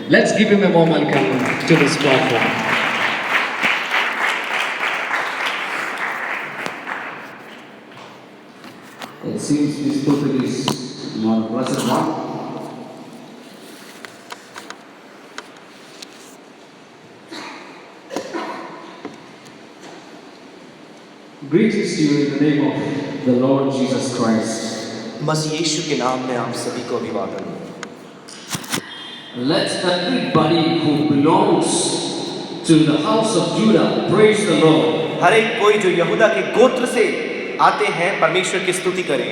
Let's give him a warm welcome to this platform. It seems this pulpit is more blessed one. Greetings to you in the name of the Lord Jesus Christ. मसीह यीशु के नाम में आप सभी को अभिवादन। Let everybody who belongs to the house of Judah praise the Lord. हर एक कोई जो यहूदा के गोत्र से आते हैं परमेश्वर की स्तुति करें।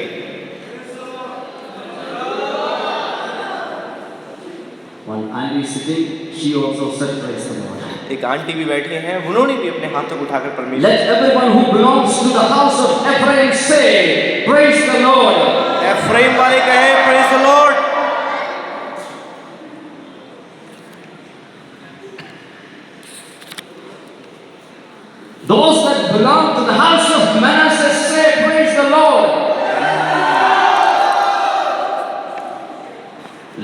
One auntie is sitting, she also said praise the Lord. एक आंटी भी बैठे हैं, उन्होंने भी अपने हाथों को उठाकर परमेश्वर। Let everyone who belongs to the house of Ephraim say praise the Lord. Ephraim वाले कहें praise the Lord. Those that belong to the house of Manasseh say praise the Lord.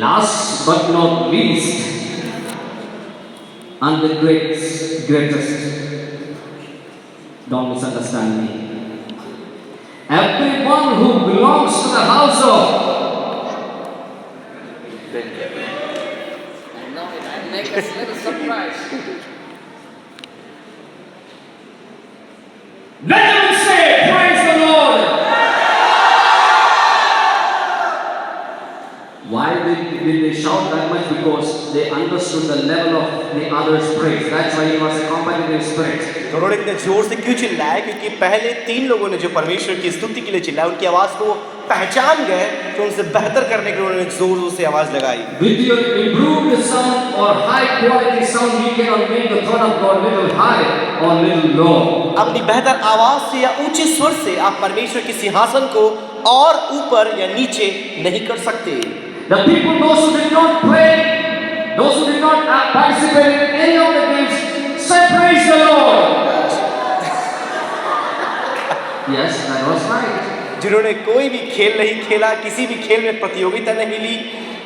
Last but not least, and the greatest, don't misunderstand me. Everyone who belongs to the house of Make us a little surprise. let them say praise the Lord. Why did they shout that much? Because they understood the level of the other's praise. That's why it was a competitive spirit. तो उन्होंने इतने जोर से क्यों चिल्लाया? क्योंकि पहले तीन लोगों ने जो परमेश्वर की स्तुति के लिए चिल्लाया, उनकी आवाज को पहचान गए तो उनसे बेहतर करने के लिए उन्होंने जोर से आवाज लगाई। With your improved sound or high quality sound, you cannot make the throne of God little high or little low. अपनी बेहतर आवाज से या ऊंचे स्वर से आप परमेश्वर के सिंहासन को और ऊपर या नीचे नहीं कर सकते। The people, those who did not play, those who did not participate in any of the games, say praise the Lord. Yes, that was right. जिन्होंने कोई भी खेल नहीं खेला, किसी भी खेल में प्रतियोगिता नहीं ली,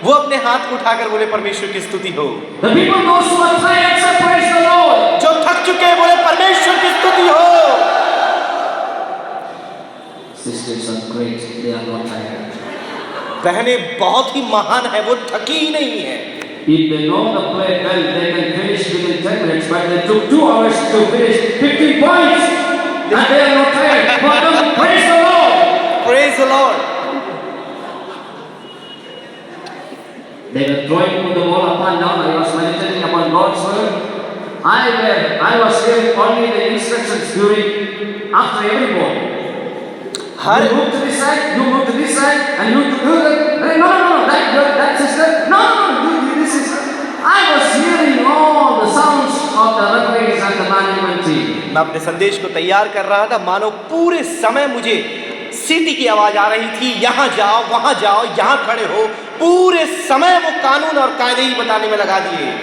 वो अपने हाथ को उठाकर बोले परमेश्वर की स्तुति हो। The people, those who are tired, say praise the Lord. जो थक चुके हैं बोले परमेश्वर की स्तुति हो। Sisters are great, they are not tired. बहनें बहुत ही महान है, वो थकी ही नहीं है। If they know the play well, they can finish within 10 minutes, but they took 2 hours to finish 15 points, and they are not tired. For them, praise the Lord. Praise the Lord. They were throwing the ball up and down. I was meditating upon God's word. I was hearing only the instructions during after every ball. Her You move to this side, you move to this side, and you to do that. No, that sister. No, you this sister. I was hearing all the sounds of the referees and the management team. मैं अपने संदेश को तैयार कर रहा था, मानो पूरे समय मुझे सीटी की आवाज आ रही थी, यहाँ जाओ, वहाँ जाओ, यहाँ खड़े हो। पूरे समय वो कानून और कायदे ही बताने में लगा दिए।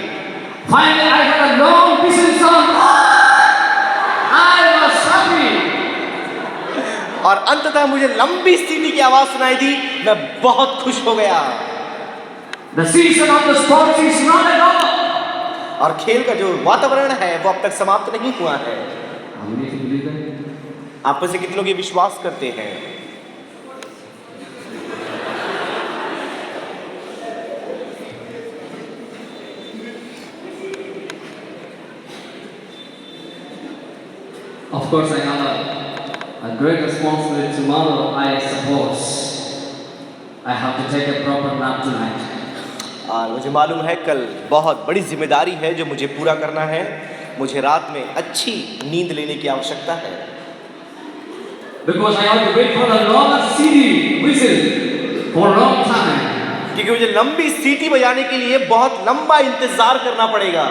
Finally, I had a long whistle sound. I was happy. और अंततः मुझे लंबी सीटी की आवाज सुनाई दी, मैं बहुत खुश हो गया। The season of the sports is not at all. और खेल का जो वातावरण है वो अब तक समाप्त नहीं हुआ है। How many of you believe that? आप में से कितने लोग ये विश्वास करते हैं? Of course, I have a great responsibility tomorrow. I suppose I have to take a proper nap tonight. और मुझे मालूम है कल बहुत बड़ी जिम्मेदारी है जो मुझे पूरा करना है। मुझे रात में अच्छी नींद लेने की आवश्यकता है। Because I have to wait for the longer CD whistle for a long time. क्योंकि मुझे लंबी सीटी बजाने के लिए बहुत लंबा इंतजार करना पड़ेगा।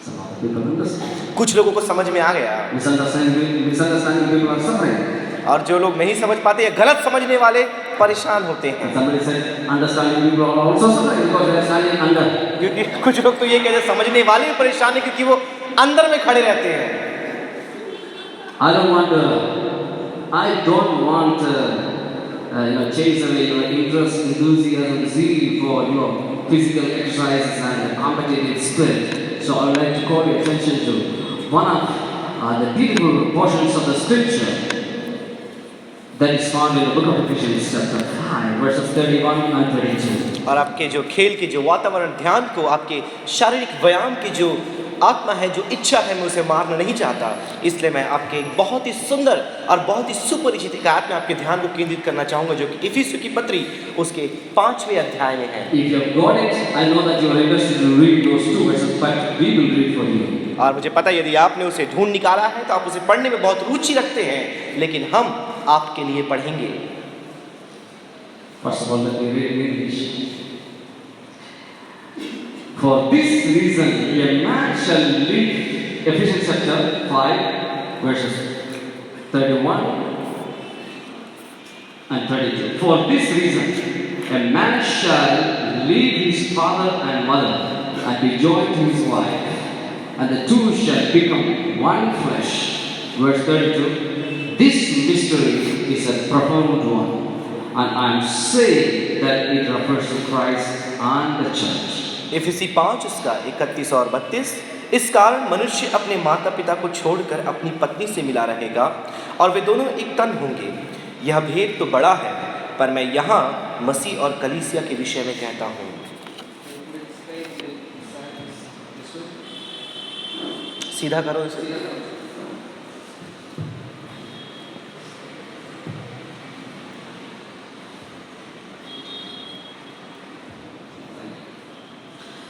Some of the people understand. कुछ लोगों को समझ में आ गया, Misunderstanding people are suffering. और जो लोग नहीं समझ पाते या गलत समझने वाले परेशान होते हैं। And somebody said, understanding people are also suffering because they are standing under. क्योंकि कुछ लोग तो ये कहते हैं समझने वाले भी परेशान है क्योंकि वो अंदर में खड़े रहते हैं। I don't want chase away your interest, enthusiasm, zeal for your physical exercises and competitive spirit. So I would like to call your attention to one of the beautiful portions of the scripture that is found in the book of Ephesians chapter 5 verses 31 and 32. और आपके जो खेल के जो वातावरण ध्यान को आपके शारीरिक व्यायाम की जो आत्मा है जो इच्छा है मैं उसे मारना नहीं चाहता, इसलिए मैं आपके एक बहुत ही सुंदर और बहुत ही सुपरिचित एक आयत में आपके ध्यान को केंद्रित करना चाहूँगा जो कि इफिसियों की पत्री उसके 5वें अध्याय में है। If you have got it, I know that you are interested to read those two verses, but we will read for you. और मुझे पता है यदि आपने उसे ढूंढ निकाला है तो आप उसे पढ़ने में बहुत रुचि रखते हैं, लेकिन हम आपके लिए पढ़ेंगे। First of all, let me read in English. For this reason, a man shall live, Ephesians chapter 5, verses 31 and 32. For this reason, a man shall leave his father and mother and be joined to his wife, and the two shall become one flesh. Verse 32. This mystery is a profound one, and I am saying that it refers to Christ and the church. इफिसी 5 उसका 31 और 32। इस कारण मनुष्य अपने माता पिता को छोड़कर अपनी पत्नी से मिला रहेगा और वे दोनों एक तन होंगे। यह भेद तो बड़ा है, पर मैं यहाँ मसीह और कलीसिया के विषय में कहता हूँ। सीधा करो इसे।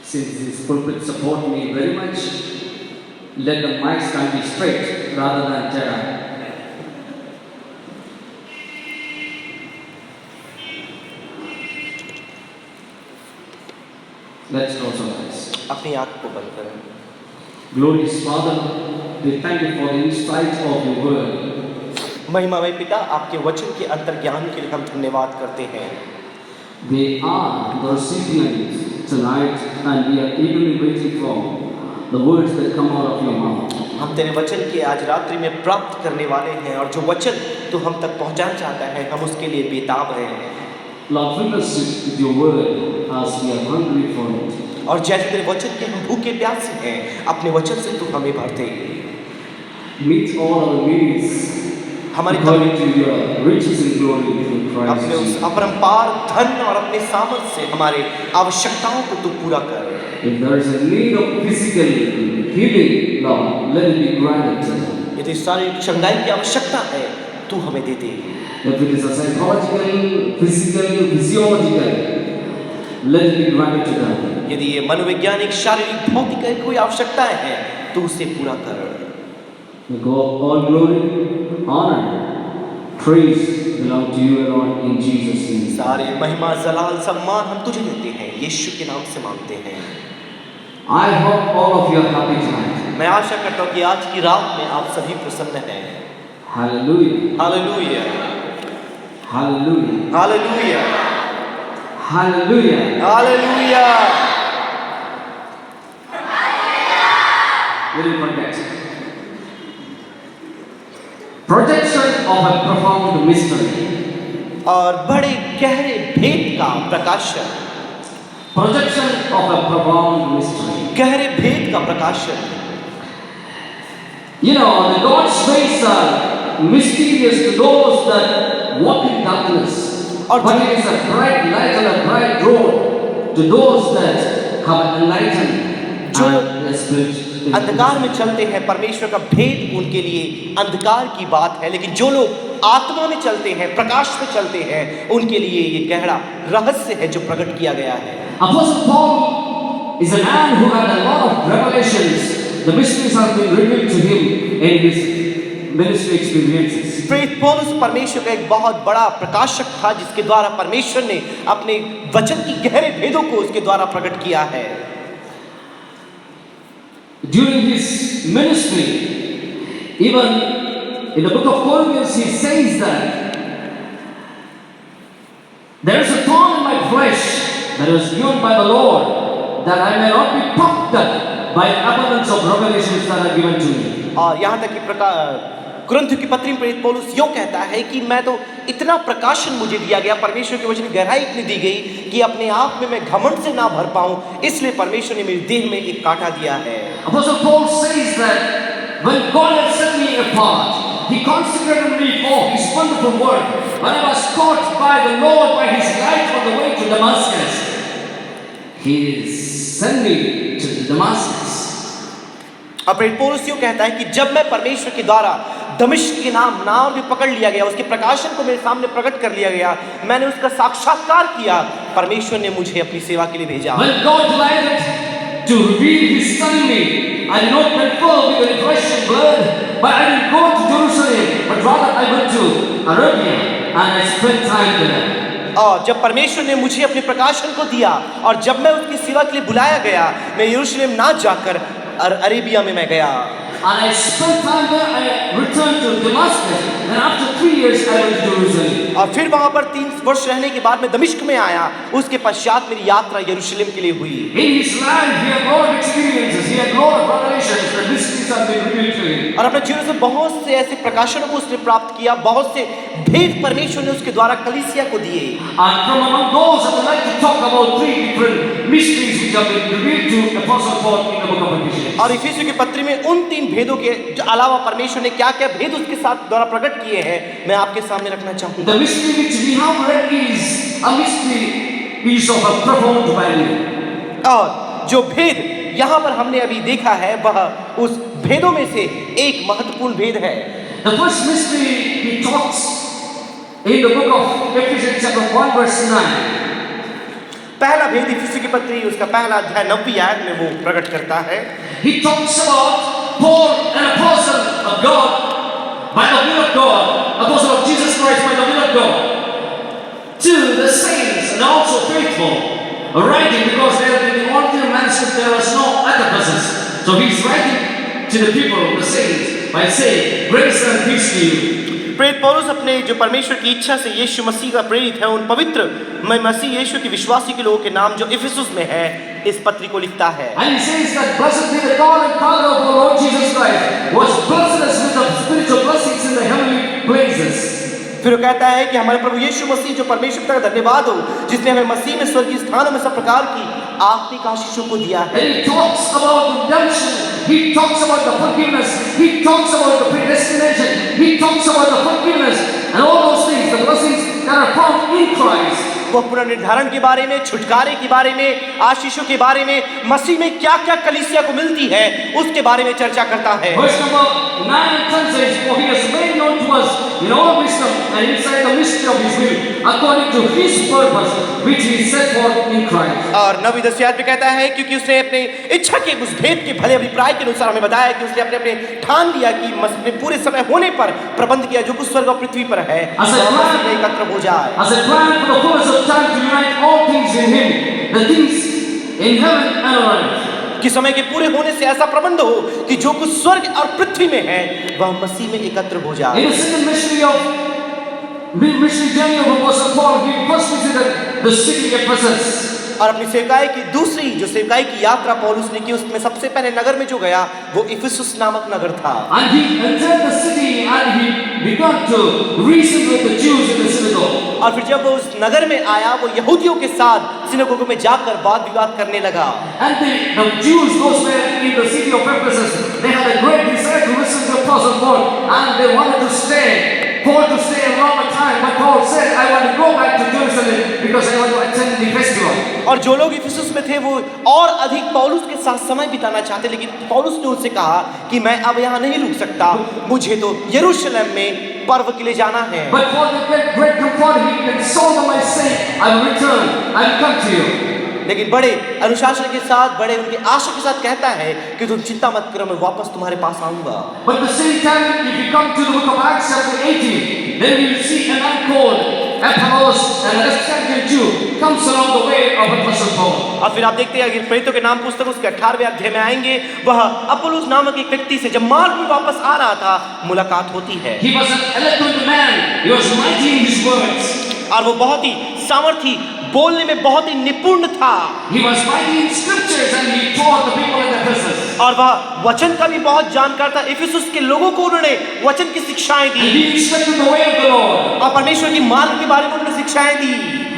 Since this pulpit support me very much, let the mic stand be straight rather than terror. Let's close our eyes. अपनी आँख को बंद करें। Glorious Father, we thank you for the insight of your word. महिमामय पिता, आपके वचन के अंतर्ज्ञान के लिए हम धन्यवाद करते हैं। They are the recipients tonight, and we are eagerly waiting for the words that come out of your mouth. हम तेरे वचन के आज रात्रि में प्राप्त करने वाले हैं और जो वचन तू हम तक पहुंचाना चाहता है हम उसके लिए बेताब हैं। Lord, fill us with your word as we are hungry for it. और जैसे तेरे वचन के हम भूखे प्यासे हैं, अपने वचन से तू हमें भर दे। Meet all our needs हमारी according to your riches and glory through Christ अपने उस Jesus. अपरंपार धन और अपने सामर्थ्य से हमारे आवश्यकताओं को तू पूरा कर। If there is a need of physical healing, Lord, let it be granted to them. यदि शारीरिक चंगाई की आवश्यकता है, तू हमें दे दे। If it is a psychological, physical, physiological, let it be granted to them. यदि ये मनोवैज्ञानिक, शारीरिक, भौतिक कोई आवश्यकताएं हैं, तू उसे पूरा कर। May God all glory, honor, praise belong to you alone in Jesus' name. सारे महिमा, जलाल, सम्मान हम तुझे देते हैं, यीशु के नाम से मांगते हैं। I hope all of you are happy tonight. मैं आशा करता हूँ कि आज की रात में आप सभी प्रसन्न हैं। Hallelujah. Hallelujah, Hallelujah. Hallelujah, Hallelujah. Hallelujah. We will forget. Projection of a profound mystery. और bड़े गहरे भेद का प्रकाशन। Projection of a profound mystery. गहरे भेद का प्रकाशन। You know, the God's ways are mysterious to those that walk in darkness. But it is a bright light and a bright road to those that have enlightened and the spirit. अंधकार में चलते हैं, परमेश्वर का भेद उनके लिए अंधकार की बात है, लेकिन जो लोग आत्मा में चलते हैं, प्रकाश में चलते हैं, उनके लिए ये गहरा रहस्य है जो प्रकट किया गया है। Apostle Paul is a man who had a lot of revelations. The mysteries have been revealed to him in his ministry experiences. प्रेरित पौलुस परमेश्वर का एक बहुत बड़ा प्रकाशक था जिसके द्वारा परमेश्वर ने अपने वचन की गहरे भेदों को उसके द्वारा प्रकट किया है। During his ministry, even in the book of Corinthians, he says that there is a thorn in my flesh that was given by the Lord, that I may not be puffed up by abundance of revelations that are given to me. और यहाँ तक कि कुरिन्थियों की पत्री में प्रेरित पौलुस यूं कहता है कि मैं तो इतना प्रकाशन मुझे दिया गया, परमेश्वर के वचन की गहराई इतनी दी गई कि अपने आप में मैं घमंड से ना भर पाऊं, इसलिए परमेश्वर ने मेरे देह में एक कांटा दिया है। Apostle Paul says that when God had set me apart, He consecrated me for His wonderful work. When I was taught by the Lord by His light on the way to Damascus, He sent me to Damascus. और प्रेरित पौलुस यूं कहता है कि जब मैं परमेश्वर के द्वारा दमिश्क के नाम में पकड़ लिया गया, उसके प्रकाशन को मेरे सामने प्रकट कर लिया गया, मैंने उसका साक्षात्कार किया, परमेश्वर ने मुझे अपनी सेवा के लिए भेजा। When God delighted to reveal His Son in me, I did not confer with the flesh and blood, but I didn't go to Jerusalem, but rather I went to Arabia and I spent time there. और जब परमेश्वर ने मुझे अपने प्रकाशन को दिया और जब मैं उसकी सेवा के लिए बुलाया गया, मैं यरूशलेम ना जाकर अरेबिया में मैं गया। And I spent time there. I returned to Damascus, and after 3 years I went to Jerusalem. और फिर वहां पर 3 वर्ष रहने के बाद मैं दमिश्क में आया, उसके पश्चात मेरी यात्रा यरूशलेम के लिए हुई। In his life, he had a lot of experiences. He had a lot of revelations. The mysteries have been revealed to him. और अपने जीवन से बहुत से ऐसे प्रकाशनों को उसने प्राप्त किया, बहुत से भेद परमेश्वर ने उसके द्वारा कलीसिया को दिए। And from among those, I would like to talk about 3 different mysteries which have been revealed to Apostle Paul in the book of Ephesians. और इफिसियों की पत्री में उन 3 भेदों के अलावा परमेश्वर ने क्या-क्या भेद उसके साथ द्वारा प्रकट किए हैं, मैं आपके सामने रखना चाहूंगा। The mystery which we have read is a mystery is of a profound value. और जो भेद यहाँ पर हमने अभी देखा है, वह उस भेदों में से एक महत्वपूर्ण भेद है। The first mystery he talks in the book of Ephesians chapter 1 verse 9. पहला भेद इफिसियों की पत्री उसका पहला अध्याय 9वीं आयत में वो प्रकट करता है। He talks about Paul, an apostle of God, by the will of God, apostle of Jesus Christ by the will of God, to the saints and also faithful, writing because there in the original manuscript there was no other verses. So he's writing to the people, the saints, by saying, grace and peace to you. प्रेरित पौलुस अपने जो परमेश्वर की इच्छा से यीशु मसीह का प्रेरित है, उन पवित्र मसीह यीशु के विश्वासी के लोगों के नाम जो इफिसुस में है, इस पत्री को लिखता है। And he says that blessed be the God and Father of our Lord Jesus Christ, who has blessed us with the spiritual blessings in the heavenly places. फिर वो कहता है कि हमारे प्रभु यीशु मसीह जो परमेश्वर का धन्यवाद हो, जिसने हमें मसीह में स्वर्गीय स्थानों में सब प्रकार की आत्मिक आशीषों को दिया है। And he talks about redemption, he talks about the forgiveness, he talks about the predestination, he talks about the forgiveness and all those things, the blessings that are found in Christ. वो पुनर्निर्धारण के बारे में, छुटकारे के बारे में, आशीषों के बारे में, मसीह में क्या-क्या कलीसिया को मिलती है, उसके बारे में चर्चा करता है। Verse number 9 and 10 says, for he has made known to us in all wisdom and inside the mystery of his will, according to his purpose, which he set forth in Christ. और 9वीं 10वीं आयत में कहता है क्योंकि उसने अपने इच्छा के उस भेद के भले अभिप्राय के अनुसार हमें बताया कि उसने अपने ठान लिया कि अपने पूरे समय होने पर प्रबंध किया जो कुछ स्वर्ग और पृथ्वी पर है, मसीह में एकत्र हो जाए। As a plan for the fullness of time to unite all things in him, the things in heaven and on earth. कि समय के पूरे होने से ऐसा प्रबंध हो कि जो कुछ स्वर्ग और पृथ्वी में है वह मसीह में एकत्र हो जाए। In the second mystery journey of Apostle Paul, he first visited the city Ephesus. और अपनी सेवकाई की दूसरी जो सेवकाई की यात्रा पौलुस ने की, उसमें सबसे पहले नगर में जो गया वो इफिसुस नामक नगर था। And he entered the city and he began to reason with the Jews in the synagogue. और फिर जब वो उस नगर में आया, वो यहूदियों के साथ सिनगोग में जाकर वाद विवाद करने लगा। And the Jews, those were in the city of Ephesus, they had a great desire to listen to Apostle Paul, and they wanted to stay. Paul to stay a longer time, but Paul said, I want to go back to Jerusalem because I want to attend the festival. और जो लोग इफिसुस में थे वो और अधिक पौलुस के साथ समय बिताना चाहते, लेकिन पौलुस ने उनसे कहा कि मैं अब यहाँ नहीं रुक सकता, मुझे तो यरूशलेम में पर्व के लिए जाना है। But for the great comfort he consoled them by saying, I will return, I will come to you. लेकिन बड़े अनुशासन के साथ, बड़े उनके आशा के साथ कहता है कि तुम चिंता मत करो, मैं वापस तुम्हारे पास आऊंगा। But at the same time, if you come to the book of Acts chapter 18, then you will see a man called Apollos, an Alexandrian Jew, comes along the way of Apostle Paul. और फिर आप देखते हैं कि प्रेरितों के नाम पुस्तक उसके 18वें अध्याय में आएंगे, वह अपोलोस नामक एक व्यक्ति से जब मार्ग में वापस आ रहा था मुलाकात होती है। He was an eloquent man. He was mighty in his words. और वो बहुत ही सामर्थी बोलने में बहुत ही निपुण था He was mighty in scriptures and he taught the people in Ephesus. और वह वचन का भी बहुत जानकार था। इफिसुस के लोगों को उन्होंने वचन की शिक्षाएं And the he instructed the way of the Lord. और परमेश्वर की मार्ग के बारे में उन्होंने शिक्षाएं दी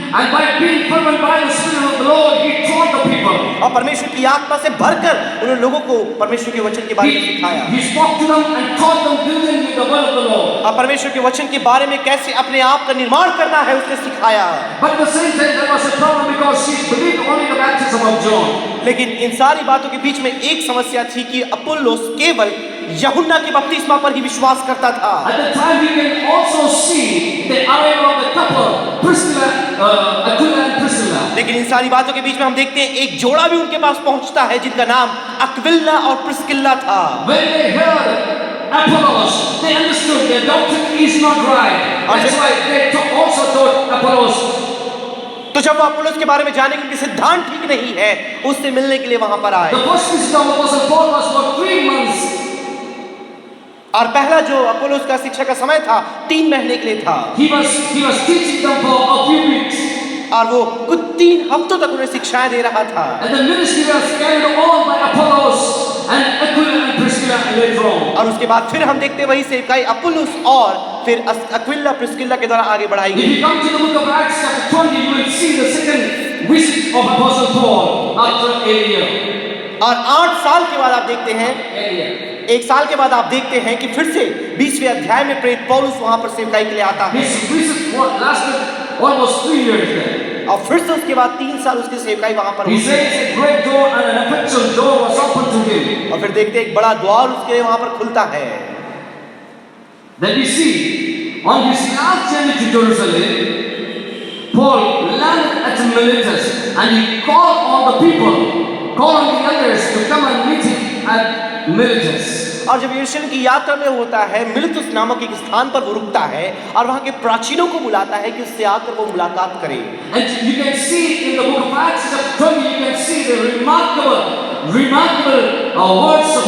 And by being fervent by the Spirit of the Lord, he taught the people. और परमेश्वर की आत्मा से भरकर उन्होंने लोगों को परमेश्वर के वचन के बारे में सिखाया He spoke to them and taught them diligently the word of the Lord. और परमेश्वर के वचन के बारे में कैसे अपने आप का निर्माण करना है उसने सिखाया। But at the same time, there was a problem because she believed only the baptism of John. लेकिन इन सारी बातों के बीच में एक समस्या थी कि अपोल्लोस केवल यूहन्ना के बपतिस्मा पर ही विश्वास करता था। At the time, we can also see the arrival of the couple, Aquila and Priscilla. लेकिन इन सारी बातों के बीच में हम देखते हैं एक जोड़ा भी उनके पास पहुंचता है जिनका नाम अक्विला और प्रिस्किल्ला था। When they heard Apollos, they understood their doctrine is not right. That's why they also taught Apollos. तो जब वो अपोलोस के बारे में जाने कि उनके सिद्धांत ठीक नहीं है, उससे मिलने के लिए वहां पर आए। The first visit of Apostle Paul was for 3 months. और पहला जो अपोलोस का शिक्षा का समय था 3 महीने के लिए था। He was teaching them for a few weeks. और वो कुछ 3 हफ्तों तक उन्हें शिक्षाएं दे रहा था। And the ministry was carried on by Apollos and Aquila and Priscilla later on. और उसके बाद फिर हम देखते हैं वही सेवकाई अपोलोस और फिर अक्विला प्रिस्किल्ला के द्वारा आगे बढ़ाई If गई। you come to the book of Acts chapter 20, you will see the second visit of Apostle Paul after a year. और 8 साल के बाद आप देखते हैं, 1 साल के बाद आप देखते हैं कि फिर से 20वें अध्याय में प्रेरित पौलुस वहां पर सेवकाई के लिए आता है। His visit lasted almost 3 years there. और फिर से उसके बाद 3 साल उसकी सेवकाई वहां पर He होती है। says a great door and an effectual door was opened to him. और फिर देखते हैं एक बड़ा द्वार उसके लिए वहां पर खुलता है। Then we see on his last journey to Jerusalem, Paul landed at Miletus and he called on the people, called on the elders to come and meet him at Miletus. और जब यरूशलेम की यात्रा में होता है, मिलेतुस नामक एक स्थान पर वो रुकता है और वहां के प्राचीनों को बुलाता है कि उससे आकर वो मुलाकात करें। And you can see in the book of Acts chapter 20, you can see the remarkable words of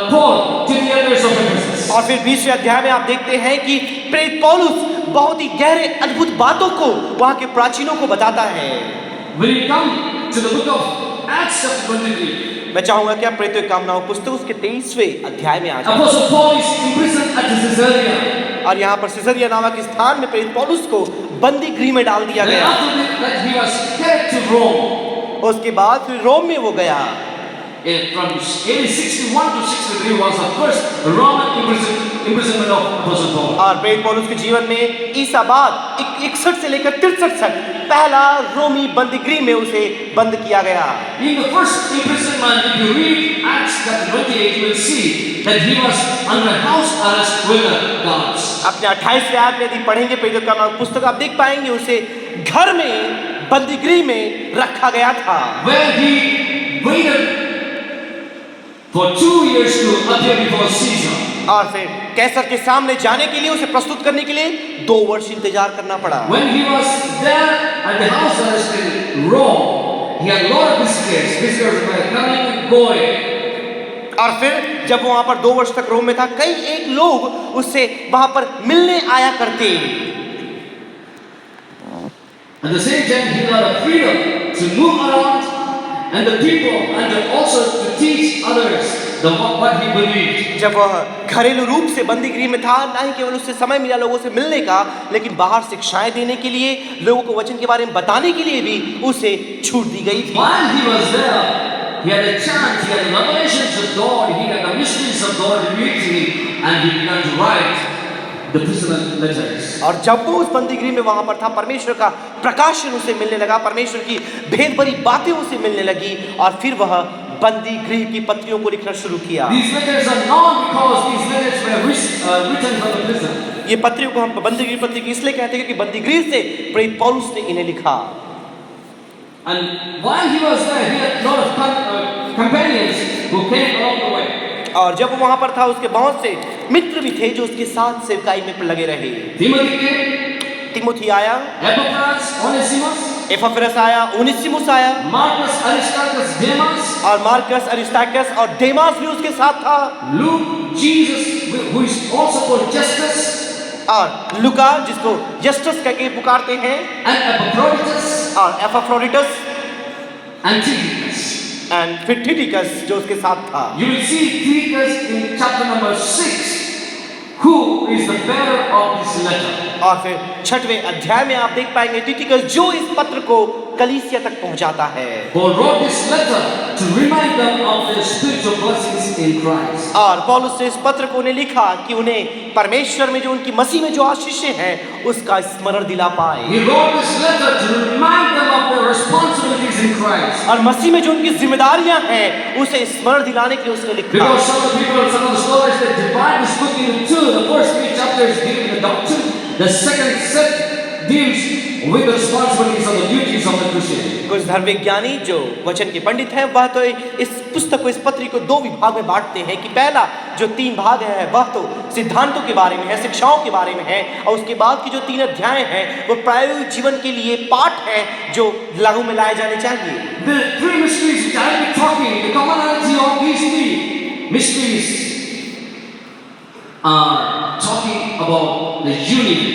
Paul to the elders of Ephesus. और फिर 20वें अध्याय में आप देखते हैं कि प्रेरित पौलुस बहुत ही गहरे अद्भुत बातों को वहां के प्राचीनों को बताता है। When you come to the book of Acts chapter 23, मैं चाहूंगा कि आप प्रेरितों की कामनाओं पुस्तक उसके 23वें अध्याय में आ जाएं। Apostle Paul is imprisoned at Caesarea. और यहाँ पर सिसरिया नामक स्थान में प्रेरित पौलुस को बंदी गृह में डाल दिया Then गया। after that he was carried to Rome. उसके बाद फिर रोम में वो गया। From AD 61 to 63 was the first Roman imprisonment of Apostle Paul. और प्रेरित पौलुस के जीवन में ईसा बाद 61 से लेकर 63 तक पहला रोमी बंदी गृह में उसे बंद किया गया। In the first imprisonment, if you read Acts chapter 28, you will see that he was under house arrest with the guards. अपने 28वें आयत में यदि पढ़ेंगे प्रेरितों की कामनाओं पुस्तक आप देख पाएंगे उसे घर में बंदी गृह में रखा गया था। Where he waited for 2 years to appear before Caesar. और फिर कैसर के सामने जाने के लिए उसे प्रस्तुत करने के लिए 2 वर्ष इंतजार करना पड़ा। When he was there at the house arrest in Rome, he had a lot of visitors. Visitors were coming and going. और फिर जब वो वहां पर 2 वर्ष तक रोम में था, कई एक लोग उससे वहां पर मिलने आया करते। At the same time, he had a freedom to move around and the people and also to teach others what he believed. जब वह घरेलू रूप से बंदी गृह में था, ना ही केवल उससे समय मिला लोगों से मिलने का, लेकिन बाहर शिक्षाएं देने के लिए, लोगों को वचन के बारे में बताने के लिए भी उसे छूट दी गई थी। While he was there, he had a chance, he had revelations of God, he had the mysteries of God revealed to him, and he began to write the prisoner letters. और जब वो उस बंदी गृह में वहां पर था, परमेश्वर का प्रकाशन उसे मिलने लगा, परमेश्वर की भेद भरी बातें उसे मिलने लगी और फिर वह बंदी गृह की पत्रियों को लिखना शुरू किया। These letters are known because these letters were written from the prison. ये पत्रियों को हम बंदी गृह पत्री इसलिए कहते हैं क्योंकि बंदी गृह से प्रेरित पौलुस ने इन्हें लिखा। And while he was there, he had a lot of companions who came along the way. और जब वो वहां पर था, उसके बहुत से मित्र भी थे जो उसके साथ सेवकाई में लगे रहे। Timothy came, तिमोथी आया, Epaphras, Onesimus, एपफ्रस आया, ओनेसिमुस आया, Marcus, Aristarchus, Demas, और मार्कस, अरिस्टार्कस और देमास भी उसके साथ था, Luke, Jesus, who is also called Justus, और लुका जिसको जस्टस कहकर पुकारते हैं, and Epaphroditus, और एपाफ्रोडिटस and Tychicus. एंड फिर थिटिकस जो उसके साथ था। You will see Tychicus in chapter number 6, who is the bearer of this letter. और फिर 6वें अध्याय में आप देख पाएंगे थिटिकस जो इस पत्र को कलीसिया तक पहुंचाता है। Paul wrote this letter to remind them of their spiritual blessings in Christ. और पौलुस ने इस पत्र को उन्हें लिखा कि उन्हें परमेश्वर में जो उनकी मसीह में जो आशीषें हैं उसका स्मरण दिला पाए। He wrote this letter to remind them of their responsibilities in Christ. और मसीह में जो उनकी जिम्मेदारियां हैं उसे स्मरण दिलाने के लिए उसने लिखा। Because some of the people, some of the scholars, they divide this book into two. The first 3 chapters deal with the doctrine. The second set deals with the responsibilities of the duties of the Christian. कुछ धर्मविज्ञानी जो वचन के पंडित हैं वह तो इस पुस्तक को, इस पत्री को 2 विभाग में बांटते हैं कि पहला जो 3 भाग है वह तो सिद्धांतों के बारे में है, शिक्षाओं के बारे में है, और उसके बाद की जो 3 अध्याय हैं वो प्रायोगिक जीवन के लिए पाठ है जो लागू में लाए जाने चाहिए। The 3 mysteries which I will be talking, the commonality of these 3 mysteries are talking about the unity.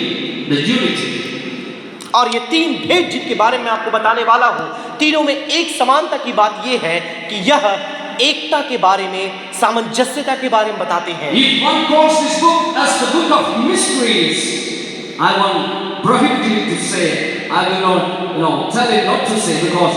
और ये 3 भेद जिनके बारे में आपको बताने वाला हूँ, तीनों में एक समानता की बात यह है कि यह एकता के बारे में, सामंजस्यता के बारे में बताते हैं। If one calls this book as the book of mysteries, I want prohibit you to say, I will not, tell you not to say, because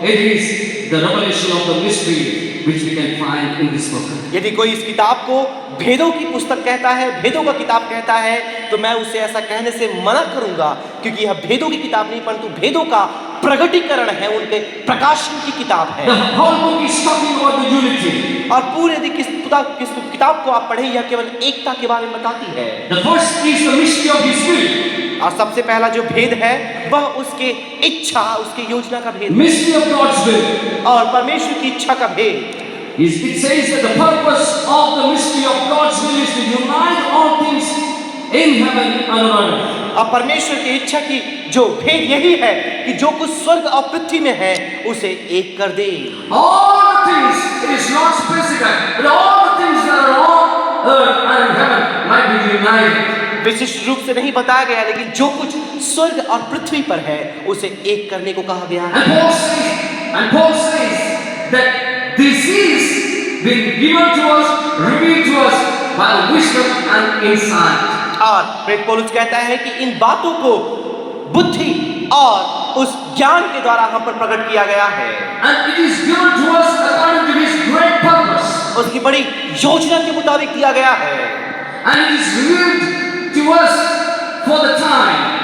it is the revelation of the mystery which we can find in this book. यदि कोई इस किताब को भेदों की पुस्तक कहता है, भेदों का किताब कहता है, तो मैं उसे ऐसा कहने से मना करूंगा, क्योंकि यह भेदों की किताब नहीं परंतु भेदों का प्रगटीकरण है, उनके प्रकाशन की किताब है। The whole book is talking about the unity. और पूरे यदि किस किताब को आप पढ़ें, यह केवल एकता के बारे में बताती है। The first is the mystery of His will. और सबसे पहला जो भेद है वह उसके इच्छा, उसके योजना का भेद, Mystery of God's will. और परमेश्वर की इच्छा का भेद। It says that the purpose of the mystery of God's will is to unite all things in heaven and on earth. अब परमेश्वर की इच्छा की जो भेद यही है कि जो कुछ स्वर्ग और पृथ्वी में है उसे एक कर दे। All the things, it is not specified, but all the things that are on earth and in heaven might be united. विशिष्ट रूप से नहीं बताया गया, लेकिन जो कुछ स्वर्ग और पृथ्वी पर है उसे एक करने को कहा गया है। And Paul says that this is been given to us, revealed to us by wisdom and insight. और प्रेरित पौलुस कहता है कि इन बातों को बुद्धि और उस ज्ञान के द्वारा हम पर प्रकट किया गया है। And it is given to us according to His great purpose. उसकी बड़ी योजना के मुताबिक दिया गया है। And it is revealed to us for the time.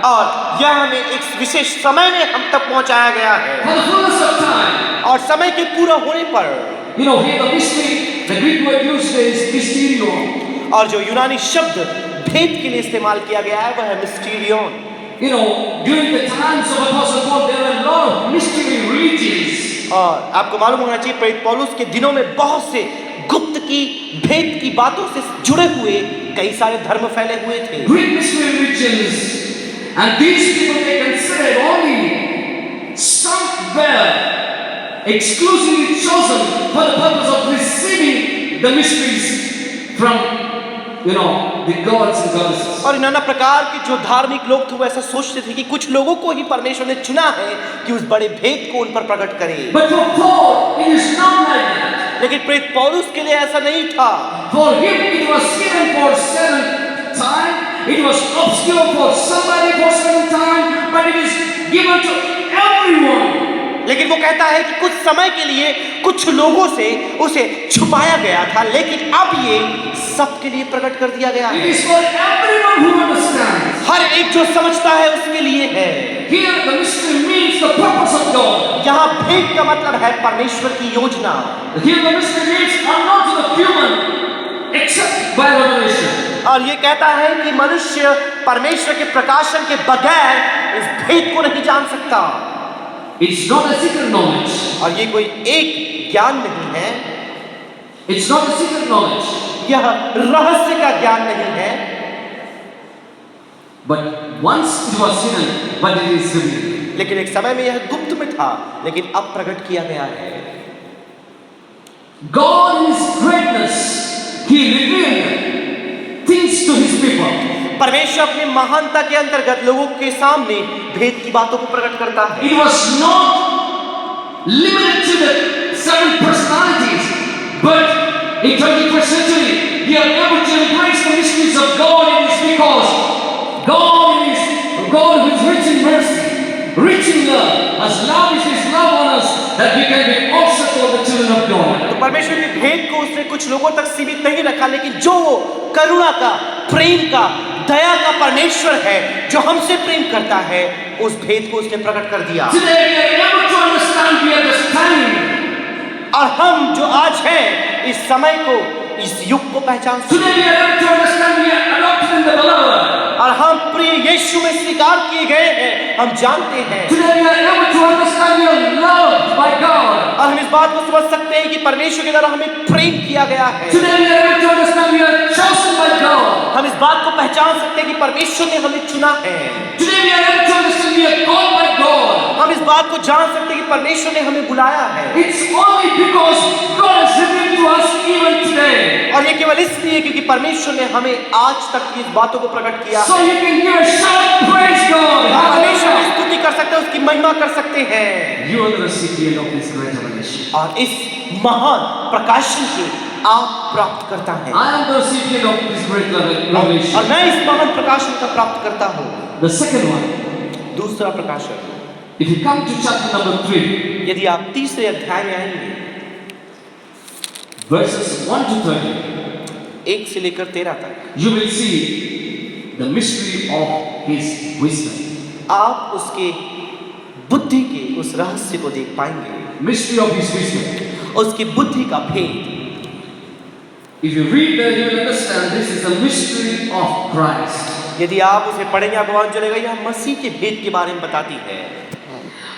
और यह हमें एक विशेष समय में हम तक पहुंचाया गया है। For the fullness of time. और समय के पूरा होने पर, Here the mystery, the Greek word used is mysterion. और जो यूनानी शब्द भेद के लिए इस्तेमाल किया गया है वह है मिस्टीरियन। During the times of Apostle Paul, there were a lot of mystery religions. और आपको मालूम होना चाहिए प्रेरित पौलुस के दिनों में बहुत से गुप्त की भेद की बातों से जुड़े हुए कई सारे धर्म फैले हुए थे। Greek mystery religions, and these people they considered only some were exclusively chosen for the purpose of receiving the mysteries from the gods and goddesses. और नाना प्रकार के जो धार्मिक लोग थे वो ऐसा सोचते थे कि कुछ लोगों को ही परमेश्वर ने चुना है कि उस बड़े भेद को उन पर प्रकट करे। But for Paul, it is not like that. लेकिन प्रेरित पौलुस के लिए ऐसा नहीं था। For him, it was hidden for certain time. It was obscure for somebody for certain time, but it is given to everyone. लेकिन वो कहता है कि कुछ समय के लिए कुछ लोगों से उसे छुपाया गया था, लेकिन अब ये सबके लिए प्रकट कर दिया गया It है। is for everyone who understands. हर एक जो समझता है उसके लिए है। Here the mystery means the purpose of God. यहाँ भेद का मतलब है परमेश्वर की योजना। Here the mystery means unknown to the human except by revelation. और ये कहता है कि मनुष्य परमेश्वर के प्रकाशन के बगैर इस भेद को नहीं जान सकता। It's not a secret knowledge. और ये कोई एक ज्ञान नहीं है। It's not a secret knowledge. यह रहस्य का ज्ञान नहीं है। But once it was hidden, but it is revealed. लेकिन एक समय में यह गुप्त में था, लेकिन अब प्रकट किया गया है। God in His greatness, He revealed things to His people. परमेश्वर अपने महानता के अंतर्गत लोगों के सामने भेद की बातों को प्रकट करता है। It was not limited to the 7 personalities, but in 21st century, we are able to embrace the mysteries of God in this because God is God who is rich in mercy, rich in love, has lavished His love on us that we can be also called the children of God. तो परमेश्वर के भेद को उसने कुछ लोगों तक सीमित नहीं रखा, लेकिन जो करुणा का, प्रेम का, दया का परमेश्वर है, जो हमसे प्रेम करता है, उस भेद को उसने प्रकट कर दिया। Today we are able to understand, we understand. और हम जो आज हैं, इस समय को, इस युग को पहचान सकते Today we are able to understand, we are adopted in the beloved. और हम प्रिय यीशु में स्वीकार किए गए हैं, हम जानते हैं। Today we are able to understand, we are loved by God. और हम इस बात को समझ सकते हैं कि परमेश्वर के द्वारा हमें प्रेम किया गया है। Today we are able to understand, we are chosen by God. हम इस बात को पहचान सकते हैं कि परमेश्वर ने हमें चुना है। Today we are able to understand, we are called by God. हम इस बात को जान सकते हैं कि परमेश्वर ने हमें बुलाया है। It's only because God has revealed to us even today. और ये केवल इसलिए क्योंकि परमेश्वर ने हमें आज तक इस बातों को प्रकट किया। So you can give a shout, praise God. हम परमेश्वर की Hallelujah. स्तुति कर सकते हैं, उसकी महिमा कर सकते हैं। You are the recipient of this great revelation. और इस महान प्रकाशन के आप प्राप्त करता है। I am the recipient of this great और revelation. मैं इस महान प्रकाशन का प्राप्त करता हूँ। The second one, दूसरा प्रकाशन, if you come to chapter number 3, यदि आप तीसरे अध्याय में आएंगे, verses 1 to 30, 1 से लेकर 13 तक, you will see the mystery of His wisdom. आप उसके बुद्धि के उस रहस्य को देख पाएंगे, Mystery of His wisdom. उसकी बुद्धि का भेद। If you read that, you will understand this is the mystery of Christ. यदि आप उसे पढ़ेंगे, आपको मालूम चलेगा यह मसीह के भेद के बारे में बताती है।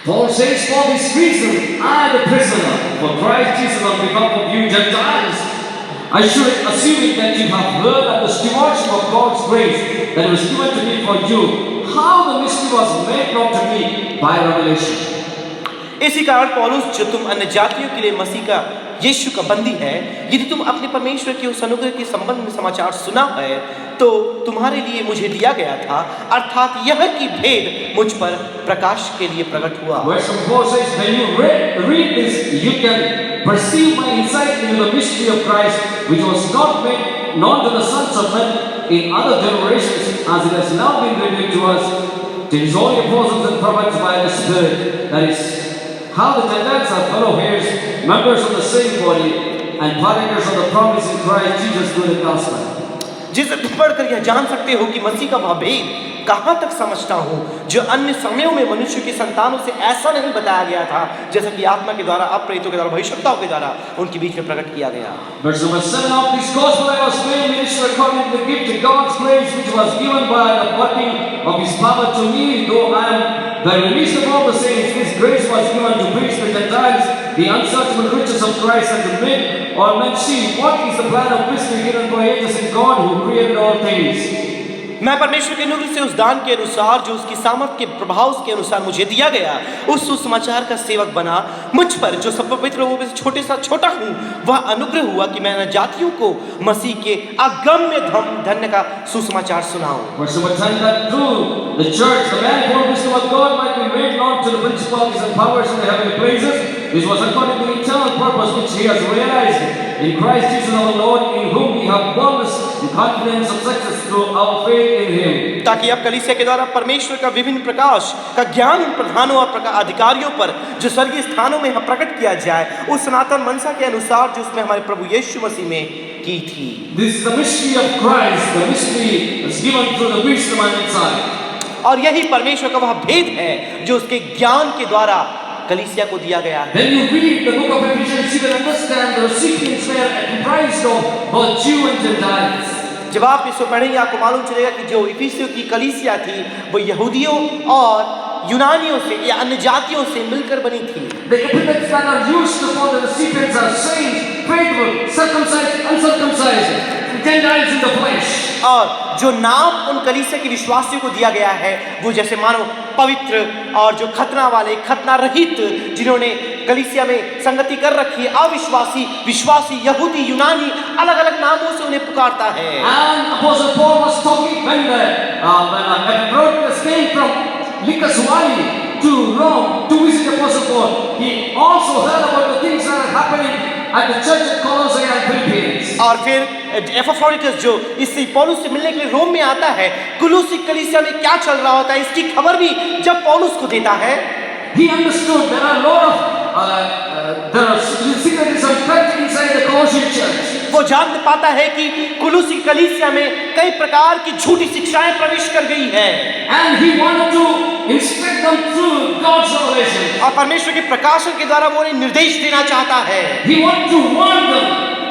Paul says, for this reason, I, the prisoner, for Christ Jesus on behalf of you Gentiles, I should assume that you have heard of the stewardship of God's grace that was given to me for you, how the mystery was made known to me by revelation. इसी कारण पौलुस, जो तुम अन्य जातियों के लिए मसीह का यीशु का बंदी है, यदि तुम अपने परमेश्वर के उस अनुग्रह के संबंध में समाचार सुना है, तो तुम्हारे लिए मुझे दिया गया था, अर्थात यह कि भेद मुझ पर प्रकाश के लिए प्रकट हुआ। Verse 4 says, when you read this, you can perceive my insight into the mystery of Christ, which was not made known to the sons of men in other generations, as it has now been revealed to us, to His holy apostles and prophets by the Spirit. That is, how the Gentiles are fellow heirs, members of the same body, and partakers of the promise in Christ Jesus through the gospel. जिसे पढ़कर यह जान सकते हो कि मसीह का वह भेद कहाँ तक समझता हूँ, जो अन्य समयों में मनुष्य की संतानों से ऐसा नहीं बताया गया था, जैसा कि आत्मा के द्वारा, अप्रेरितों के द्वारा, भविष्यवक्ताओं के द्वारा उनके बीच में प्रकट किया गया। Verse number 7 of this gospel I was made minister according to the gift of God's grace, which was given by the working of His power to me, though I am the release of all the saints. This grace was given to preach the Gentiles the unsearchable riches of Christ, and to make all men see what is the plan of mystery given by ages in God who created all things. मैं परमेश्वर के अनुग्रह से उस दान के अनुसार, जो उसकी सामर्थ के प्रभाव के अनुसार मुझे दिया गया, उस सुसमाचार का सेवक बना। मुझ पर, जो सब पवित्र लोगों में छोटे सा छोटा हूँ, वह अनुग्रह हुआ कि मैं जातियों को मसीह के अगम्य धन्य का सुसमाचार सुनाऊं। Verse number 10, that through the church the manifold wisdom of God might be made known to the principalities and powers in the heavenly places. This was according to the eternal purpose which He has realized in Christ Jesus our Lord, in whom we have boldness and confidence of success through our faith in Him. ताकि अब कलीसिया के द्वारा परमेश्वर का विभिन्न प्रकाश का ज्ञान प्रधानों और अधिकारियों पर, जो स्वर्गीय स्थानों में प्रकट किया जाए, उस सनातन मनसा के अनुसार जो उसने हमारे प्रभु यीशु मसीह में की थी। This is the mystery of Christ, the mystery that's given through the wisdom and insight. और यही परमेश्वर का वह भेद है जो उसके ज्ञान के द्वारा कलीसिया को दिया गया है। When you read the book of Ephesians, you will understand the recipients were comprised of both Jew and Gentiles. जब आप इसको पढ़ेंगे, आपको मालूम चलेगा कि जो इफिसियों की कलीसिया थी, वो यहूदियों और यूनानियों से या अन्य जातियों से मिलकर बनी थी। The epithets that are used for the recipients are saints, faithful, circumcised, uncircumcised. Gentiles in the flesh. और जो नाम उन कलीसिया के विश्वासियों को दिया गया है वो जैसे मानो पवित्र और जो खतना वाले, खतना रहित, जिन्होंने कलीसिया में संगति कर रखी है, अविश्वासी, विश्वासी, यहूदी, यूनानी, अलग अलग नामों से उन्हें पुकारता है। And Apostle Paul was talking when Epaphroditus came from Lycus Valley to Rome to visit Apostle Paul. He also heard about the things that are happening at the church at Colossae and Philippians. और फिर एपफ्रोडिटस जो इससे पौलुस से मिलने के लिए रोम में आता है, कुलुसी कलीसिया में क्या चल रहा होता है इसकी खबर भी जब पौलुस को देता है, He understood there are a lot of syncretism kept inside the Colossian church. वो जान पाता है कि कुलुसी कलीसिया में कई प्रकार की झूठी शिक्षाएं प्रवेश कर गई है। And he wanted to instruct them through God's revelation. और परमेश्वर के प्रकाशन के द्वारा वो उन्हें निर्देश देना चाहता है, He wanted to warn them.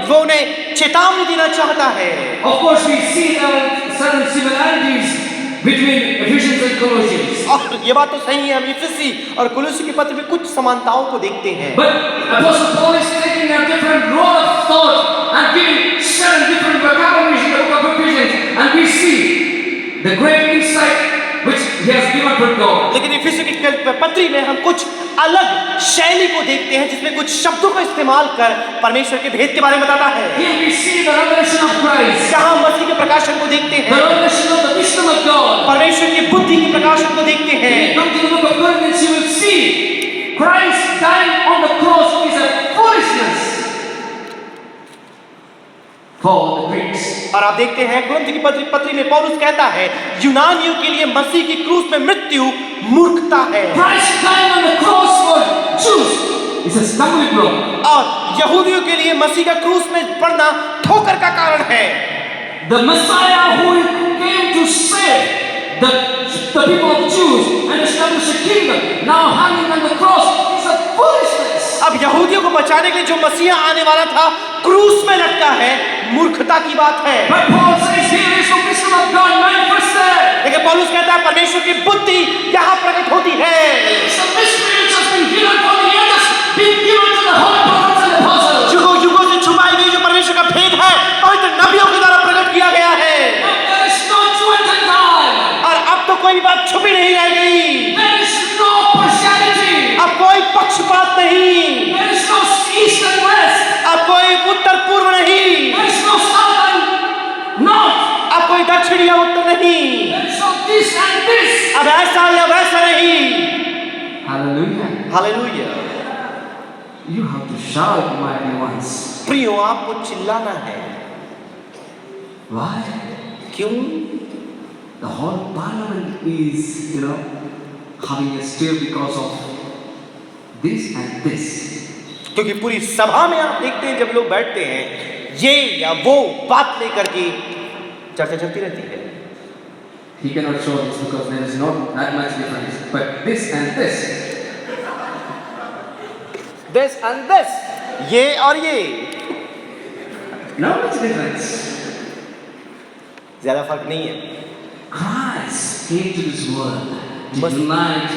वो उन्हें चेतावनी देना चाहता है। Of course, we see there are certain similarities between Ephesians and Colossians. और ये बात तो सही है, हम इफिसी और कुलुसी के पत्र में कुछ समानताओं को देखते हैं। But Apostle Paul is taking a different road of thought and giving seven different vocabularies in the book of Ephesians, and we see the great insight which he has given to God. लेकिन इफिसी की पत्री में हम कुछ अलग शैली को देखते हैं जिसमें कुछ शब्दों का इस्तेमाल कर परमेश्वर के भेद के बारे में बताता है। Here we see the revelation of Christ, जहाँ मसीह के प्रकाशन को देखते the हैं, revelation of the wisdom of God. परमेश्वर की बुद्धि के प्रकाशन को देखते When you हैं। come to the book of Corinthians, you will see Christ dying on the cross is a foolishness for the Greeks. और आप देखते हैं कुरिन्थ की पत्री में पौलुस कहता है यूनानियों के लिए मसीह की क्रूस में मृत्यु मूर्खता है, Christ dying on the cross for Jews is a stumbling block. और यहूदियों के लिए मसीह का क्रूस में पड़ना ठोकर का कारण है। The Messiah who came to save the people of Jews and establish a kingdom, now hanging on the cross is a foolishness. अब यहूदियों को बचाने के लिए जो मसीहा आने वाला था क्रूस में लटका है, मूर्खता की बात है। But Paul says here is the wisdom of God manifested. लेकिन पौलुस कहता है परमेश्वर की बुद्धि यहाँ प्रकट होती है। It's a mystery which has been hidden from the ages, been given to the holy prophets and apostles. युगों युगों से छुपाई गई जो परमेश्वर का भेद है पवित्र नबियों के द्वारा प्रकट किया गया है। There is no Jew and Gentile. और अब तो कोई बात छुपी नहीं रह गई, There is no partiality. अब कोई पक्षपात नहीं, There is no east and west. अब कोई उत्तर पूर्व नहीं, There is no south and north. अब कोई दक्षिण या उत्तर नहीं, There is no this and this. अब ऐसा या वैसा नहीं। Hallelujah. Hallelujah. You have to shout, my dear ones. प्रियो आपको चिल्लाना है। Why? क्यों? The whole parliament is, having a stir because of this and this. क्योंकि पूरी सभा में आप देखते हैं जब लोग बैठते हैं ये या वो बात लेकर के चर्चा चलती रहती है। He cannot show this because there is not that much difference. But this and this. This and this, ये और ये, Not much difference. ज्यादा फर्क नहीं है। Christ came to this world to unite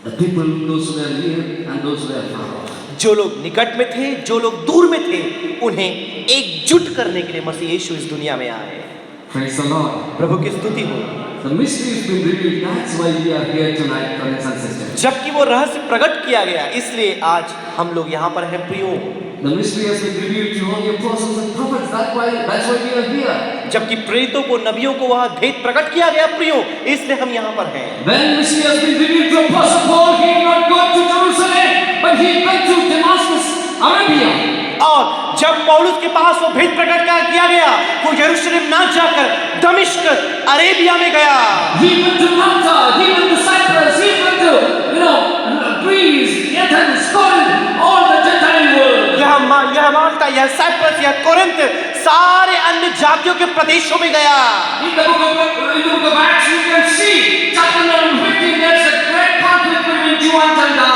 the people, those who are near and those who are far off. जो लोग निकट में थे, जो लोग दूर में थे, उन्हें एकजुट करने के लिए मसीह यीशु इस दुनिया में आए। Praise the Lord. प्रभु की स्तुति हो। The mystery has been revealed. That's why we are here tonight, brothers and sisters. जबकि वो रहस्य प्रकट किया गया, इसलिए आज हम लोग यहाँ पर हैं प्रियो। The mystery has been revealed to all the apostles and prophets. That's why we are here. जबकि प्रेरितों को, नबियों को वह भेद प्रकट किया गया प्रियो, इसलिए हम यहाँ पर हैं। When mystery has been revealed to Apostle Paul, he did not go to Jerusalem, but he went to Damascus, Arabia. और जब पौलुस के पास वो भेद प्रकट किया गया, वो यरूशलेम ना जाकर दमिश्क अरेबिया में गया। He went to Malta, he went to Cyprus, he went to Greece, Athens, Corinth, all the Gentile world. यह माल्टा, यह साइप्रस, यह कोरिन्थ, सारे अन्य जातियों के प्रदेशों में गया। In the book of Acts, you can see chapter number 15. There's a great conflict between Jew and Gentile.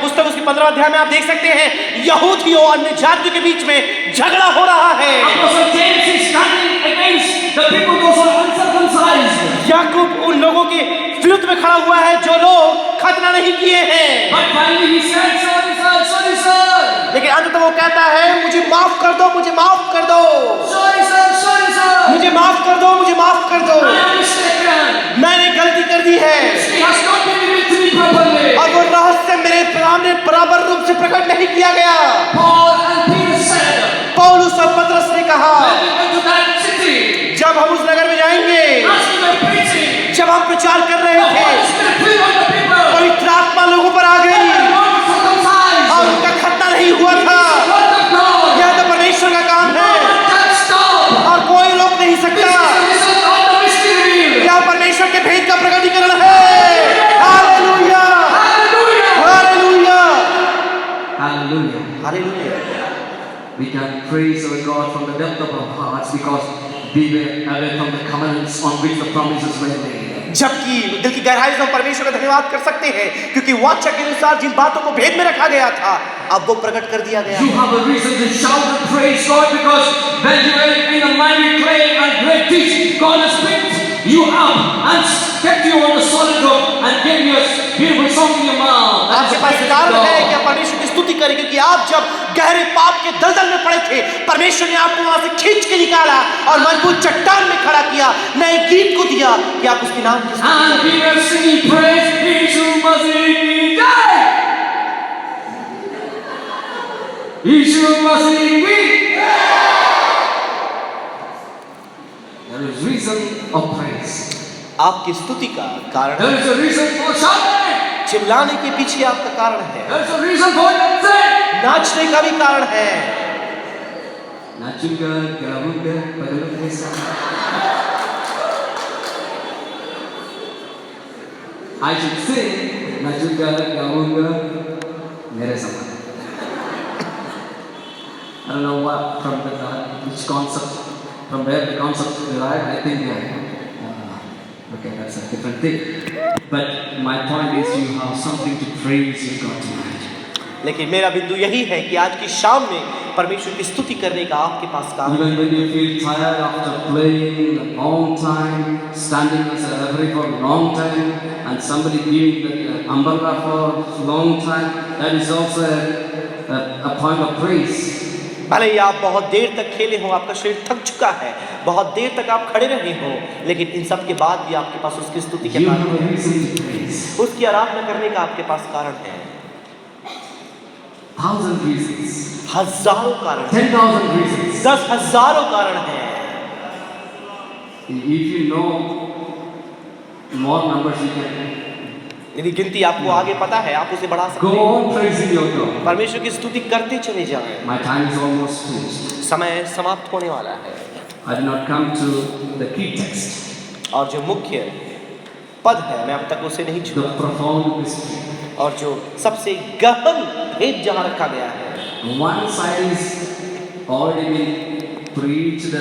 पुस्तक उसकी 15 अध्याय में आप देख सकते हैं यहूदियों और अन्य जातियों के बीच में झगड़ा हो रहा है। Apostle James is standing against the people those who are uncircumcised. याकूब उन लोगों के विरुद्ध में खड़ा हुआ है जो लोग खतना नहीं किए हैं। But finally he said, sorry sir. लेकिन अंत तो वो कहता है मुझे माफ कर दो, मुझे माफ कर दो, Sorry, sir, sorry, sir. मुझे माफ कर दो, मुझे माफ कर दो, I am mistaken. मैंने गलती कर दी है। He has not been revealed to me properly. और वो रहस्य मेरे सामने बराबर रूप से प्रकट नहीं किया गया। Paul and Peter said, पौलुस और पतरस ने कहा when we went to that city, जब हम उस नगर में जाएंगे, as we were preaching, जब हम प्रचार कर the रहे Holy थे, Spirit flew on the people. पवित्र आत्मा लोगों पर आ They गई were not circumcised. और उनका खतना नहीं हुआ था। What of God? यह तो परमेश्वर का काम No है one can stop. और कोई रोक नहीं This सकता। is the result of the mystery revealed. यह परमेश्वर के भेद का प्रकटीकरण है। Hallelujah, Hallelujah. Hallelujah, Hallelujah. Hallelujah. We can praise our God from the depth of our hearts because we were away from the covenants on which the promises were made. जबकि दिल की गहराई से हम परमेश्वर का धन्यवाद कर सकते हैं क्योंकि वाचा के अनुसार जिन बातों को भेद में रखा गया था अब वो प्रकट कर दिया गया You है। have a reason to shout and praise God because when you were in the mighty clay and great teach, God has picked you up and kept you on the solid rock and gave you a beautiful song in your mouth. आपके पास कारण है कि आप परमेश्वर की स्तुति करें क्योंकि आप जब गहरे पाप के दलदल में पड़े थे परमेश्वर ने आपको वहां से खींच के निकाला और मजबूत चट्टान में खड़ा किया, नए गीत को दिया कि आप उसके नाम की स्तुति And we were singing praise Yeshu Masih Jai. Yeshu Masih There is reason of praise. आपकी स्तुति का कारण There है। is a reason for shouting. चिल्लाने के पीछे आपका कारण है, There is a reason for dancing. नाचने का भी कारण है। Nachuga, garuga, padalukesa. I should say Nachuga, garuga, mere saman. I don't know what from which concept, from where the concept derived. I think okay, that's a different thing. But my point is, you have something to praise your God tonight. लेकिन मेरा बिंदु यही है कि आज की शाम में परमेश्वर की स्तुति करने का आपके पास कारण है। Even when you feel tired after playing a long time, standing as a referee for a long time, and somebody giving the umbrella for a long time, that is also a point of praise. भले ही आप बहुत देर तक खेले हो, आपका शरीर थक चुका है, बहुत देर तक आप खड़े रहे हो, लेकिन इन सब के बाद भी आपके पास उसकी स्तुति के You कारण have a है, reason to praise. उसकी आराधना करने का आपके पास कारण है। 1,000 reasons. हजारों कारण हैं, 10,000 reasons. 10,000 कारण हैं। If you know more numbers, you can यदि गिनती आपको आगे पता है आप उसे बढ़ा सकते go हैं। on praising your God. परमेश्वर की स्तुति करते चले जाएं। My time is almost finished. समय समाप्त होने वाला है I did not come to the key text, और जो मुख्य पद है मैं अब तक उसे नहीं the छुआ profound mystery. और जो सबसे गहन भेद जहाँ रखा गया है। One side is already been preached,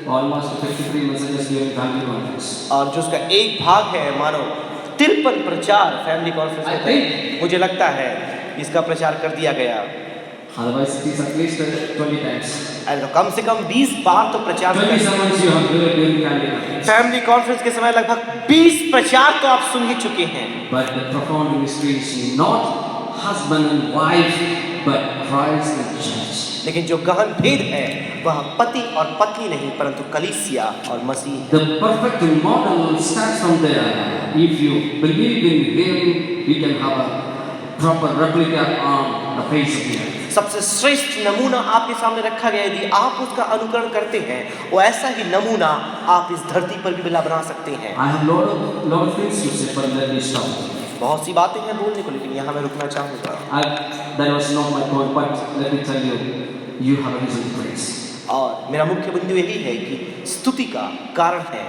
almost 53 messages during family conference. और जो उसका एक भाग है मानो 53 प्रचार फैमिली कॉन्फ्रेंस में थे। मुझे लगता है इसका प्रचार कर दिया गया, Otherwise, it is at least 20 times. तो कम से कम 20 बार तो प्रचार 20 sermons you have heard during family conference. Family conference के समय लगभग 20 प्रचार तो आप सुन ही चुके हैं। But the profound mystery is not husband and wife, but Christ and church. लेकिन जो गहन भेद है वह पति और पत्नी नहीं परंतु कलीसिया और मसीह। The perfect model starts from there. If you believe in Him, you can have a proper replica on the face of the earth. सबसे श्रेष्ठ नमूना आपके सामने रखा गया, यदि आप उसका अनुकरण करते हैं वो ऐसा ही नमूना आप इस धरती पर भी बना सकते हैं। I have lot of things to say, but let me stop. बहुत सी बातें हैं बोलने को, लेकिन यहाँ मैं रुकना चाहूँगा। That was not my point, but let me tell you, you have a reason to praise. और मेरा मुख्य बिंदु यही है कि स्तुति का कारण है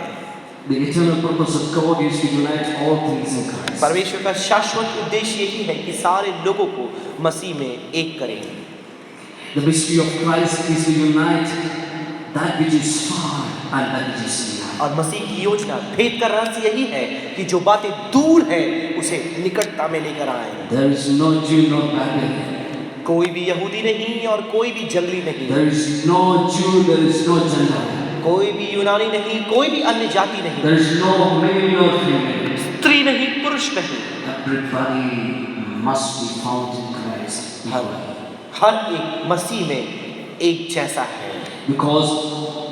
The eternal purpose of God is to unite all things in Christ. परमेश्वर का शाश्वत उद्देश्य यही है कि सारे लोगों को मसीह में एक करें। The mystery of Christ is to unite that which is far and that which is near. और मसीह की योजना भेद का रहस्य यही है कि जो बातें दूर है उसे निकटता में लेकर आए। There is no Jew, no Babylon. कोई भी यहूदी नहीं और कोई भी जंगली नहीं, There is no Jew, there is no Gentile. कोई भी यूनानी नहीं, कोई भी अन्य जाति नहीं, There is no male nor female. स्त्री नहीं पुरुष नहीं, Everybody must be found in Christ. हर हर एक मसीह में एक जैसा है। Because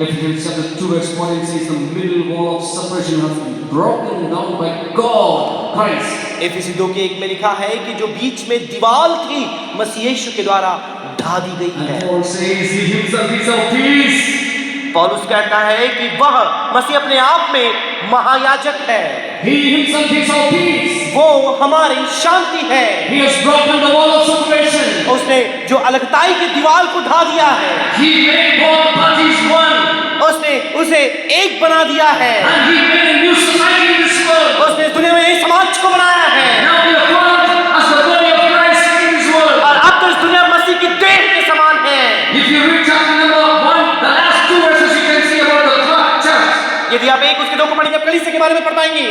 Ephesians chapter 2 verse 14 says the middle wall of separation has been broken down by God, Christ. एफिसी 2 के 1 में लिखा है कि जो बीच में दीवार थी मसीह यीशु के द्वारा ढा दी गई है। And Paul says he himself is our peace. पौलुस कहता है कि वह मसीह अपने आप में महायाजक है। He himself is our peace. वो हमारी शांति है। He has broken the wall of separation. उसने जो अलगताई की दीवार को ढा दिया है, He made both parties one. उसने उसे एक बना दिया है। And he made a new society in this world. उसने दुनिया में एक समाज को बनाया है। Now we are called as the body of Christ in this world. और अब तो इस दुनिया में मसीह की देह के समान है। If you read chapter number 1, the last 2 verses you can see about the church. यदि आप एक उसके 2 को पढ़ेंगे, कलीसिया के बारे में पढ़ पाएंगे।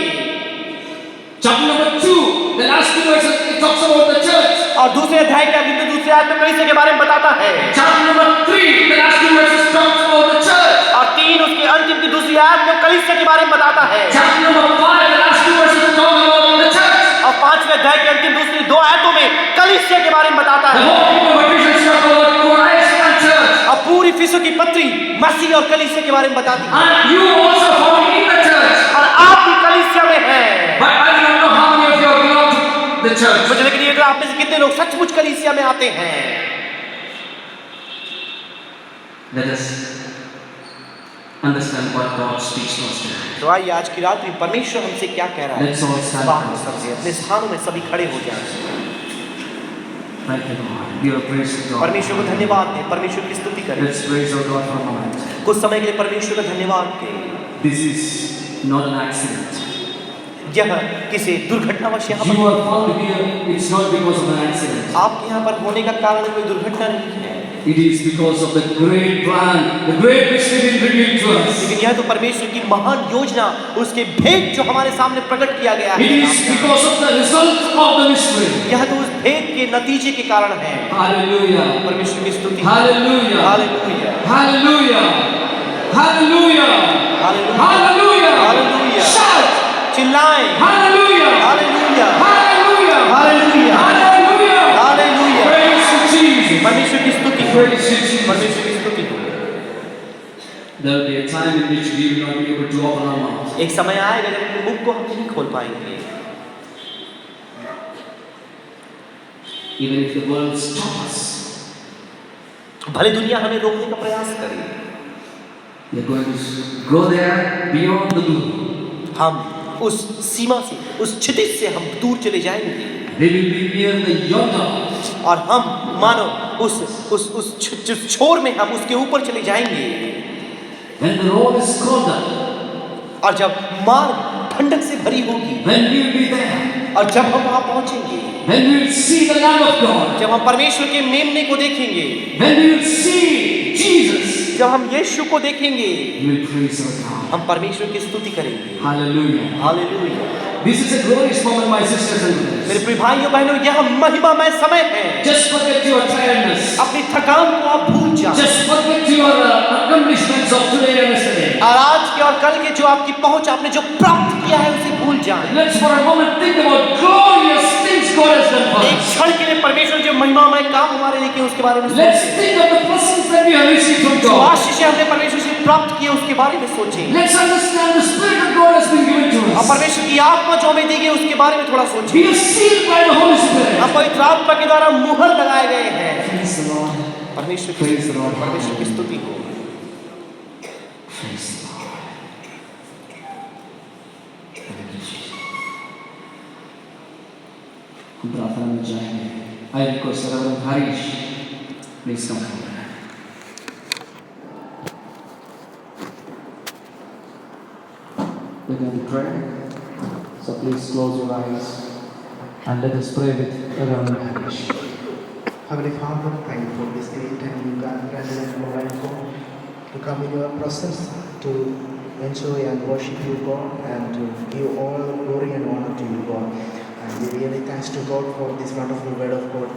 Chapter number 2, the last 2 verses, it talks about the church. और दूसरे अध्याय के आगे दूसरे आयत में कलीसिया के बारे में बताता है। Chapter number 3, the last 2 verses talks about the church. और 3 उसके अंतिम की दूसरी आयत में कलीसिया के बारे में बताता है। Chapter number 5, the last 2 verses talk about the church. और 5वें अध्याय के अंतिम दूसरी 2 आयतों में कलीसिया के बारे में बताता The है। whole book of Ephesians talks about Christ and church. और पूरी इफिसियों की पत्री मसीह और कलीसिया के बारे में बताती है। And you also found in the church. और आप भी कलीसिया में हैं। But I do not know how many of you belong to the church. मुझे लेकिन ये तो आप में से कितने लोग सचमुच कलीसिया में आते हैं। Let us understand what God speaks to us today. तो आइए आज की रात में परमेश्वर हमसे क्या कह रहा है। Let's all stand बात for समझिए, us. अपने स्थानों में सभी खड़े हो जाएं। Thank you, Lord. Give a praise to God. परमेश्वर को धन्यवाद दें, परमेश्वर की स्तुति करें। Let's praise our God for a moment. कुछ समय के लिए परमेश्वर का धन्यवाद दें। This is not an accident. यह किसी दुर्घटनावश यहाँ You पर are found here, it's not because of an accident. आपके यहाँ पर होने का कारण कोई दुर्घटना नहीं है, It is because of the great plan, the great mystery revealed to us. लेकिन यह तो परमेश्वर की महान योजना, उसके भेद जो हमारे सामने प्रकट किया गया It is है। because of the result of the mystery. यह तो उस भेद के नतीजे के कारण है। Hallelujah. परमेश्वर की स्तुति। Hallelujah. Hallelujah, Hallelujah. Hallelujah. Hallelujah, Hallelujah. Hallelujah. Shout. चिल्लाएं। Hallelujah. Hallelujah, Hallelujah. Hallelujah, Hallelujah. Hallelujah. Praise to Jesus. परमेश्वर की स्तुति, Praise to Jesus. परमेश्वर की स्तुति। There will be a time in which we will not be able to open our mouth. एक समय आएगा जब अपने मुख को हम नहीं खोल पाएंगे। Even if the world stops us, भले दुनिया हमें रोकने का प्रयास करे, we are going to go there beyond the blue. हम उस सीमा से, उस क्षितिज से हम दूर चले जाएंगे। We will be near the yonder. और हम मानो उस छोर में हम उसके ऊपर चले जाएंगे। When the road is called up, और जब मार्ग ठंडक से भरी होगी, when we will be there, और जब हम वहां पहुंचेंगे, when we will see the Lamb of God, जब हम परमेश्वर के मेमने को देखेंगे, when we will see Jesus, जब हम यीशु को देखेंगे, we will praise our God. हम परमेश्वर की स्तुति करेंगे। Hallelujah. Hallelujah. This is a glorious moment, my sisters and brothers. मेरे प्रिय भाइयों बहनों, यह महिमामय समय है। Just forget your tiredness. अपनी थकान को आप भूल जाओ। Just forget your accomplishments of today and yesterday. और आज के और कल के जो आपकी पहुंच, आपने जो प्राप्त किया है उसे भूल जाएं। Let's for a moment think about glorious things God has done for एक us. क्षण के लिए परमेश्वर जो महिमामय काम हमारे लिए किए उसके बारे में Let's सोचें। think of the blessings that we have received from जो God. आशीष हमने परमेश्वर से प्राप्त किए उसके बारे में सोचें। Let's understand the Spirit of God has been given to और us. परमेश्वर की आत्मा जो हमें दी गई उसके बारे में थोड़ा सोचें। We are sealed by the Holy Spirit. हम पवित्र आत्मा के द्वारा मुहर लगाए गए हैं। Praise the Lord. परमेश्वर Praise the Lord. परमेश्वर की स्तुति हो। Praise the Lord. Thank you, Jesus. हम प्रार्थना में जाएंगे। I request Reverend Harish, please come forward. We're going to pray. So please close your eyes and let us pray with Reverend Harish. Heavenly Father, thank you for this great time you granted us mobile phone to come in your presence, to enjoy and worship you, God, and to give all glory and honor to you, God. And we really thanks to God for this wonderful word of God.